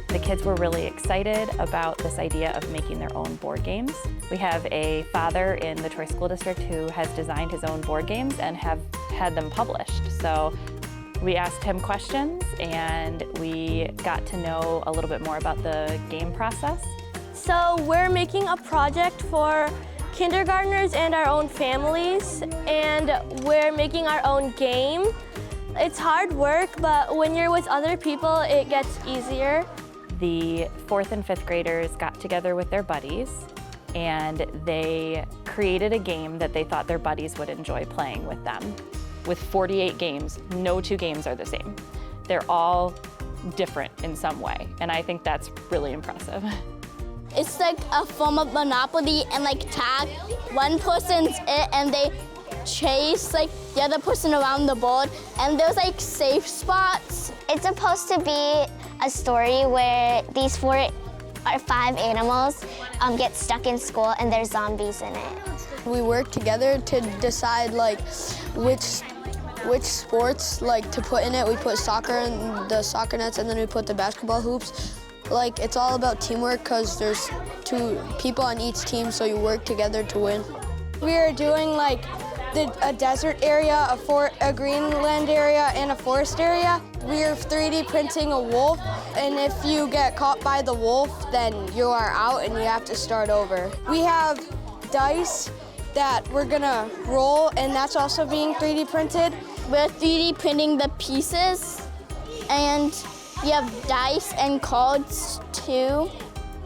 The kids were really excited about this idea of making their own board games. We have a father in the Troy School District who has designed his own board games and have had them published. So we asked him questions and we got to know a little bit more about the game process. So we're making a project for kindergartners and our own families, and we're making our own game. It's hard work, but when you're with other people, it gets easier. The 4th and 5th graders got together with their buddies and they created a game that they thought their buddies would enjoy playing with them. With 48 games, no 2 games are the same. They're all different in some way, and I think that's really impressive. It's like a form of Monopoly and like tag. One person's it and they chase like the other person around the board, and there's like safe spots. It's supposed to be a story where these 4 or 5 animals get stuck in school and there's zombies in it. We work together to decide like which sports like to put in it. We put soccer in the soccer nets and then we put the basketball hoops. Like, it's all about teamwork because there's 2 people on each team, so you work together to win. We are doing like a desert area, a greenland area, and a forest area. We are 3D printing a wolf, and if you get caught by the wolf, then you are out and you have to start over. We have dice that we're gonna roll, and that's also being 3D printed. We're 3D printing the pieces, and we have dice and cards too.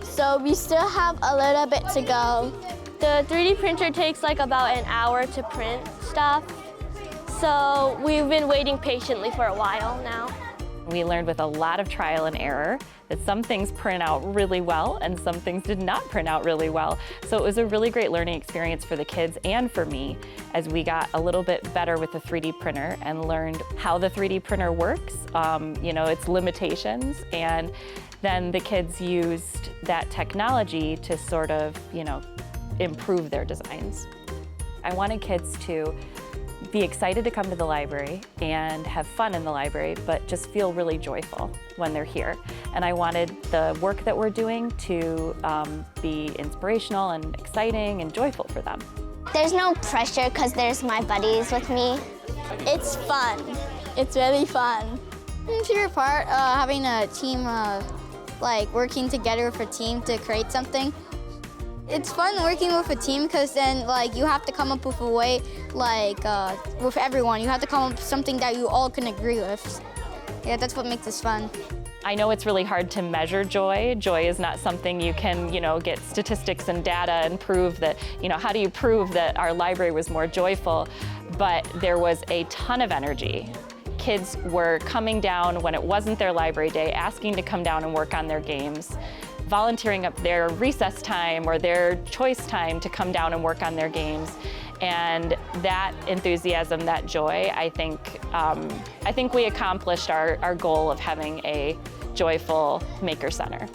So we still have a little bit to go. The 3D printer takes like about an hour to print stuff. So we've been waiting patiently for a while now. We learned with a lot of trial and error that some things print out really well and some things did not print out really well. So it was a really great learning experience for the kids and for me as we got a little bit better with the 3D printer and learned how the 3D printer works, its limitations, and then the kids used that technology to sort of, improve their designs. I wanted kids to be excited to come to the library and have fun in the library, but just feel really joyful when they're here. And I wanted the work that we're doing to be inspirational and exciting and joyful for them. There's no pressure because there's my buddies with me. It's fun. It's really fun. My favorite part, having a team, like working together with a team to create something. It's fun working with a team because then like you have to come up with a way, like with everyone. You have to come up with something that you all can agree with. Yeah, that's what makes this fun. I know it's really hard to measure joy. Joy is not something you can, get statistics and data and prove that, how do you prove that our library was more joyful? But there was a ton of energy. Kids were coming down when it wasn't their library day, asking to come down and work on their games, volunteering up their recess time or their choice time to come down and work on their games. And that enthusiasm, that joy, I think we accomplished our goal of having a joyful Maker Center.